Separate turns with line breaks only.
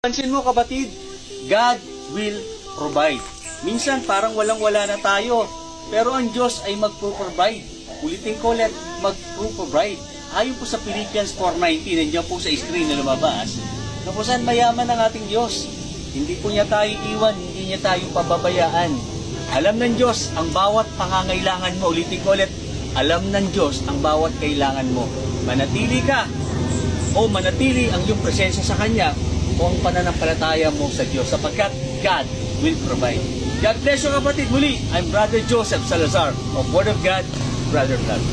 Pansin mo kapatid, God will provide. Minsan parang walang-wala na tayo, pero ang Diyos ay magpo-provide. Ulitin ko ulit, magpo-provide. Ayon po sa Philippians 4:19, nandiyan po sa screen na lumabas, na kung saan mayaman ang ating Diyos. Hindi po niya tayo iwan, hindi niya tayo pababayaan. Alam ng Diyos ang bawat pangangailangan mo. Ulitin ko ulit, alam ng Diyos ang bawat kailangan mo. Manatili ka o manatili ang iyong presensya sa Kanya o ang pananampalataya mo sa Diyos sapagkat God will provide. God bless you kapatid. Muli, I'm Brother Joseph Salazar of Word of God, Brother Blood.